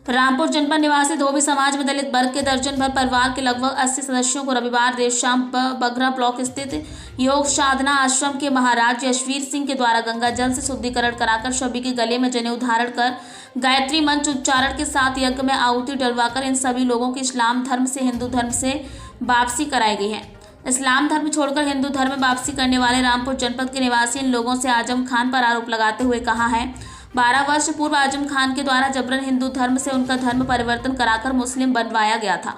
रामपुर जनपद निवासी धोबी समाज में दलित वर्ग के दर्जन भर परिवार के लगभग 80 सदस्यों को रविवार देर शाम बगरा ब्लॉक स्थित योग साधना आश्रम के महाराज यशवीर सिंह के द्वारा गंगा जल से शुद्धिकरण कराकर सभी के गले में जनेऊ धारण कर गायत्री मंत्र उच्चारण के साथ यज्ञ में आहुति डलवाकर इन सभी लोगों की इस्लाम धर्म से हिंदू धर्म से वापसी कराई गई है। इस्लाम धर्म छोड़कर हिंदू धर्म में वापसी करने वाले रामपुर जनपद के निवासी इन लोगों से आजम खान पर आरोप लगाते हुए कहा है 12 वर्ष पूर्व आजम खान के द्वारा जबरन हिंदू धर्म से उनका धर्म परिवर्तन कराकर मुस्लिम बनवाया गया था।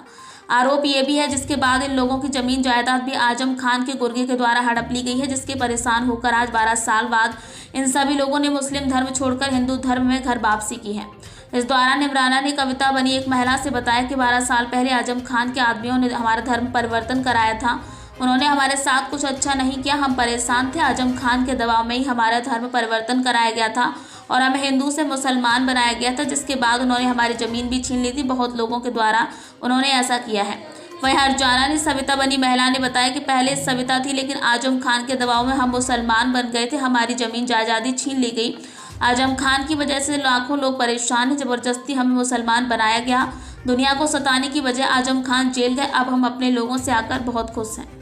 आरोप ये भी है जिसके बाद इन लोगों की जमीन जायदाद भी आजम खान के गुर्गे के द्वारा हड़प ली गई है, जिसके परेशान होकर आज 12 साल बाद इन सभी लोगों ने मुस्लिम धर्म छोड़कर हिंदू धर्म में घर वापसी की है। इस दौरान इमराना ने कविता बनी एक महिला से बताया कि 12 साल पहले आजम खान के आदमियों ने हमारा धर्म परिवर्तन कराया था। उन्होंने हमारे साथ कुछ अच्छा नहीं किया, हम परेशान थे। आजम खान के दबाव में ही हमारा धर्म परिवर्तन कराया गया था और हमें हिंदू से मुसलमान बनाया गया था, जिसके बाद उन्होंने हमारी ज़मीन भी छीन ली थी। बहुत लोगों के द्वारा उन्होंने ऐसा किया है। वहीं हरजाना ने सविता बनी महिला ने बताया कि पहले सविता थी, लेकिन आजम खान के दबाव में हम मुसलमान बन गए थे, हमारी ज़मीन जायदादी छीन ली गई। आजम खान की वजह से लाखों लोग परेशान हैं, ज़बरदस्ती हमें मुसलमान बनाया गया। दुनिया को सताने की वजह आजम खान जेल गए, अब हम अपने लोगों से आकर बहुत खुश हैं।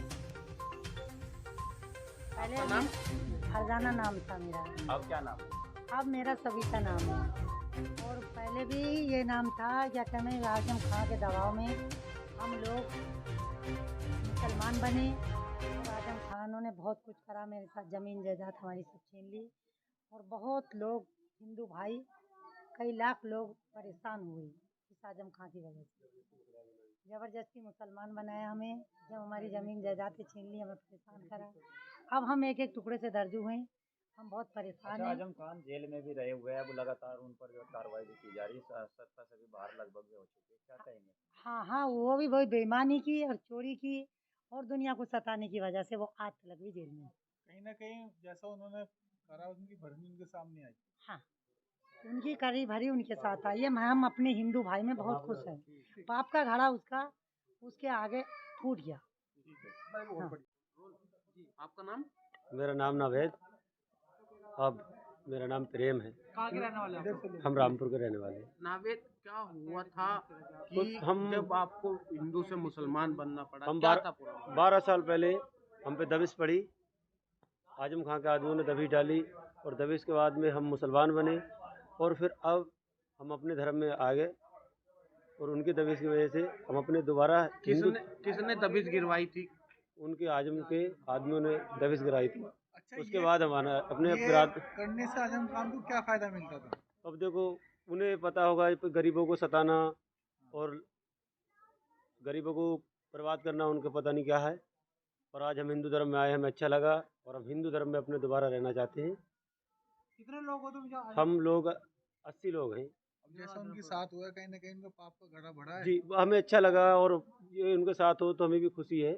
हरजाना नाम था मेरा। अब क्या नाम? अब मेरा सविता नाम है। और पहले भी ये नाम था, क्या कहते हैं, आजम खान के दबाव में हम लोग मुसलमान बने और आजम खानों ने बहुत कुछ करा, मेरे साथ ज़मीन जायदाद हमारी सब छीन ली और बहुत लोग हिंदू भाई कई लाख लोग परेशान हुए इस आजम खान की वजह से। ज़बरदस्ती मुसलमान बनाया हमें, जब हमारी ज़मीन जायदाद छीन ली, हमें परेशान करा। अब हम एक एक टुकड़े से दर्ज हुए हैं, हम बहुत परेशान हैं। आजम खान जेल में भी रहे हुए हैं, अब लगातार उन पर जो कार्रवाई भी की जा रही है, सत्ता से भी बाहर लगभग हो चुकी है, क्या कहेंगे? हाँ, वो भी वही बेईमानी की और चोरी की और दुनिया को सताने की वजह से वो आज तक भी जेल में। कहीं ना कहीं जैसा उन्होंने करा, उनकी भरनी उनके सामने आई। हाँ, उनकी करी भरी उनके साथ आई है। हम अपने हिंदू भाई में बहुत खुश हैं। पाप का घड़ा उसके आगे फूट गया। हाँ। आपका नाम? मेरा नाम नावेद, अब मेरा नाम प्रेम है। कहाँ के रहने वाले हैं? हम रामपुर के रहने वाले हैं। नावेद, क्या हुआ था कि जब आपको हिंदू से मुसलमान बनना पड़ा? हम क्या था पूरा? 12 साल पहले हम पे दबिश पड़ी, आजम खान के आदमियों ने दबिश डाली और दबिश के बाद में हम मुसलमान बने और फिर अब हम अपने धर्म में आ गए और उनकी दबिश की वजह से हम अपने दोबारा किसने दबिश गिरवाई थी? उनके आजम के आदमियों ने दबिश गिराई थी। अच्छा, उसके बाद हमारा अपने अपराध करने से आजम खान को क्या फायदा मिलता था? अब देखो, उन्हें पता होगा गरीबों को सताना और गरीबों को बर्बाद करना उनको पता नहीं क्या है। और आज हम हिंदू धर्म में आए, हमें अच्छा लगा और हम हिंदू धर्म में अपने दोबारा रहना चाहते हैं। कितने लोग हो तुम? हम लोग 80 लोग हैं। जैसा उनके साथ हुआ, कहीं ना कहीं उनका पाप का घड़ा बढ़ा है। जी, हमें अच्छा लगा और ये उनके साथ हो तो हमें भी खुशी है।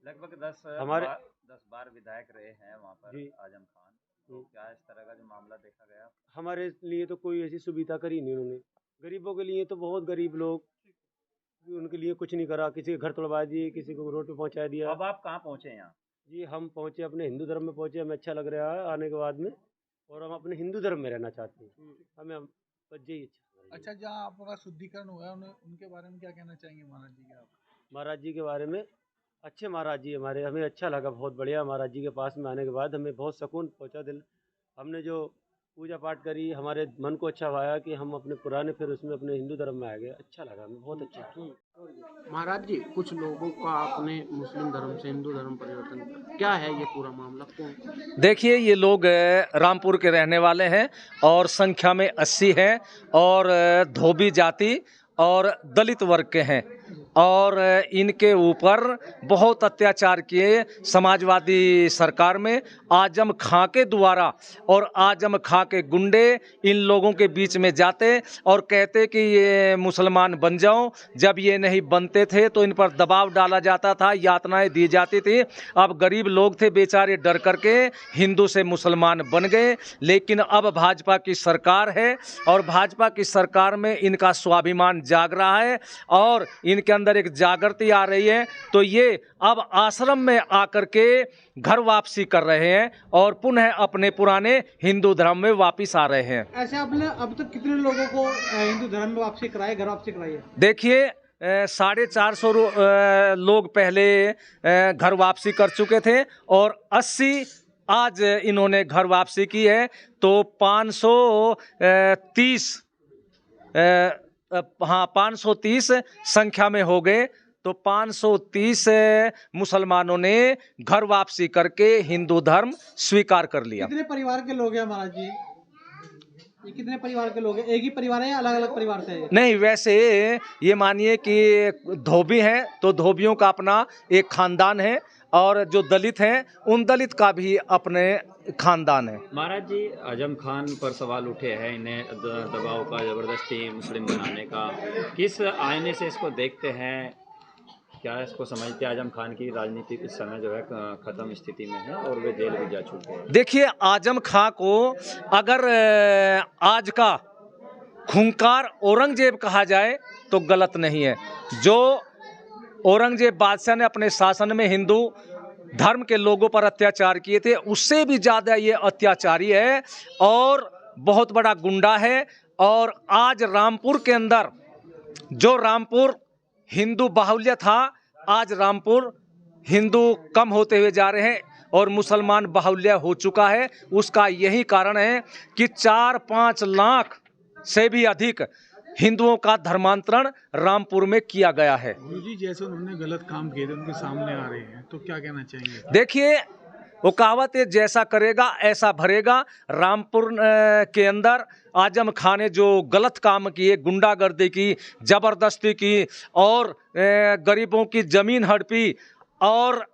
लगभग 10 बार विधायक रहे हैं वहाँ पर आजम खान, तो क्या इस तरह का जो मामला देखा गया? हमारे लिए तो कोई ऐसी सुविधा करी नहीं उन्होंने। गरीबों के लिए तो बहुत गरीब लोग, उनके लिए कुछ नहीं करा। किसी के घर तोड़वा दिए, किसी को रोड पे पहुँचा दिया। अब आप कहाँ पहुँचे यहाँ? जी, हम पहुँचे अपने हिंदू धर्म में पहुँचे। हमें अच्छा लग रहा है आने के बाद में और हम अपने हिंदू धर्म में रहना चाहते हैं। हमें बस यही अच्छा, जहाँ आपका शुद्धिकरण हुआ है उनके बारे में क्या कहना चाहेंगे महाराज जी के? आप महाराज जी के बारे में अच्छे महाराज जी हमारे, हमें अच्छा लगा, बहुत बढ़िया। महाराज जी के पास में आने के बाद हमें बहुत सुकून पहुंचा दिल। हमने जो पूजा पाठ करी, हमारे मन को अच्छा भाया कि हम अपने पुराने फिर उसमें अपने हिंदू धर्म में आ गए। अच्छा लगा हमें, बहुत अच्छा। महाराज जी, कुछ लोगों का आपने मुस्लिम धर्म से हिंदू धर्म परिवर्तन, क्या है ये पूरा मामला? कौन? देखिए, ये लोग रामपुर के रहने वाले हैं और संख्या में 80 हैं और धोबी जाति और दलित वर्ग के हैं और इनके ऊपर बहुत अत्याचार किए समाजवादी सरकार में आजम खां के द्वारा। और आजम खां के गुंडे इन लोगों के बीच में जाते और कहते कि ये मुसलमान बन जाओ। जब ये नहीं बनते थे तो इन पर दबाव डाला जाता था, यातनाएं दी जाती थी। अब गरीब लोग थे बेचारे, डर करके हिंदू से मुसलमान बन गए। लेकिन अब भाजपा की सरकार है और भाजपा की सरकार में इनका स्वाभिमान जाग रहा है और इनके इनके अंदर एक जागृति आ रही है, तो ये अब आश्रम में आकर के घर वापसी कर रहे हैं और पुनः अपने पुराने हिंदू धर्म में वापस आ रहे हैं। ऐसे आपने अब तक कितने लोगों को हिंदू धर्म में वापसी कराई, घर वापसी कराई है? देखिए 450 लोग पहले घर वापसी कर चुके थे और 80 आज इन्होंने घर वापसी की है, तो 530 संख्या में हो गए। तो 530 मुसलमानों ने घर वापसी करके हिंदू धर्म स्वीकार कर लिया। कितने परिवार के लोग हैं महाराज जी? ये कितने परिवार के लोग हैं? एक ही परिवार है या अलग अलग परिवार से है? नहीं, वैसे ये मानिए कि धोबी हैं तो धोबियों का अपना एक खानदान है और जो दलित हैं उन दलित का भी अपने खानदान है। महाराज जी, आजम खान पर सवाल उठे हैं, इन्हें दबाव का, जबरदस्ती मुस्लिम बनाने का, किस आईने से इसको देखते हैं? क्या इसको समझते हैं आजम खान की राजनीति इस समय जो है खत्म स्थिति में है और वे जेल भी जा चुके हैं? देखिए, आजम खां को अगर आज का खूंखार औरंगजेब कहा जाए तो गलत नहीं है। जो औरंगजेब बादशाह ने अपने शासन में हिंदू धर्म के लोगों पर अत्याचार किए थे, उससे भी ज़्यादा ये अत्याचारी है और बहुत बड़ा गुंडा है। और आज रामपुर के अंदर जो रामपुर हिंदू बाहुल्य था, आज रामपुर हिंदू कम होते हुए जा रहे हैं और मुसलमान बाहुल्य हो चुका है। उसका यही कारण है कि 4-5 लाख से भी अधिक हिंदुओं का धर्मांतरण रामपुर में किया गया है। गुरुजी, जैसे उन्होंने गलत काम किए थे उनके सामने आ रहे हैं, तो क्या कहना चाहेंगे? देखिए, वो कहावत है, जैसा करेगा ऐसा भरेगा। रामपुर के अंदर आजम खान ने जो गलत काम किए, गुंडागर्दी की, जबरदस्ती की और गरीबों की जमीन हड़पी, और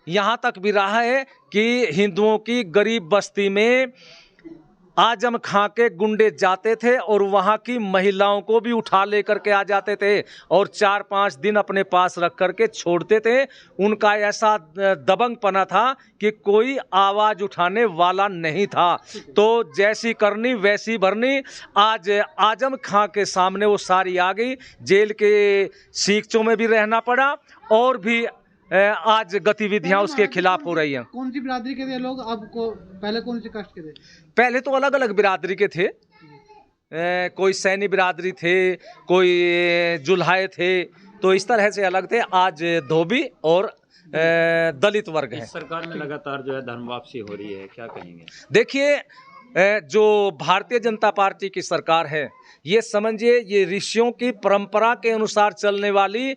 यहाँ तक भी रहा है कि हिंदुओं की गरीब बस्ती में आजम खां के गुंडे जाते थे और वहाँ की महिलाओं को भी उठा लेकर के आ जाते थे और 4-5 दिन अपने पास रख करके छोड़ते थे। उनका ऐसा दबंगपना था कि कोई आवाज़ उठाने वाला नहीं था। तो जैसी करनी वैसी भरनी। आज आजम खां के सामने वो सारी आ गई। जेल के सीखचों में भी रहना पड़ा और भी आज गतिविधियां उसके खिलाफ हो रही हैं। कौन सी बिरादरी के थे लोग? आपको पहले कौन सी कास्ट के थे? पहले तो अलग अलग बिरादरी के थे। कोई सैनी बिरादरी थे, कोई जुल्हाए थे, तो इस तरह से अलग थे। आज धोबी और दलित वर्ग है। सरकार में लगातार जो है धर्म वापसी हो रही है, क्या कहेंगे? देखिए, जो भारतीय जनता पार्टी की सरकार है, ये समझिए ये ऋषियों की परंपरा के अनुसार चलने वाली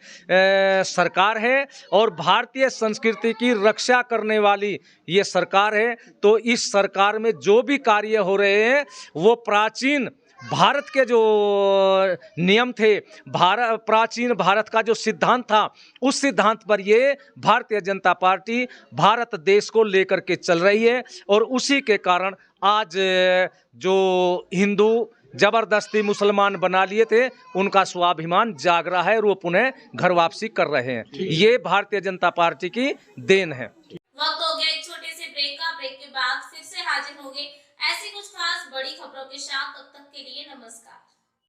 सरकार है और भारतीय संस्कृति की रक्षा करने वाली ये सरकार है। तो इस सरकार में जो भी कार्य हो रहे हैं वो प्राचीन भारत के जो नियम थे, प्राचीन भारत का जो सिद्धांत था, उस सिद्धांत पर ये भारतीय जनता पार्टी भारत देश को लेकर के चल रही है। और उसी के कारण आज जो हिंदू जबरदस्ती मुसलमान बना लिए थे, उनका स्वाभिमान जाग रहा है और वो पुनः घर वापसी कर रहे हैं। ये भारतीय जनता पार्टी की देन है। वक्त हो गया एक छोटे से ब्रेक का। ब्रेक के बाद फिर से हाजिर होंगे ऐसी कुछ खास बड़ी खबरों के साथ। तब तक के लिए नमस्कार।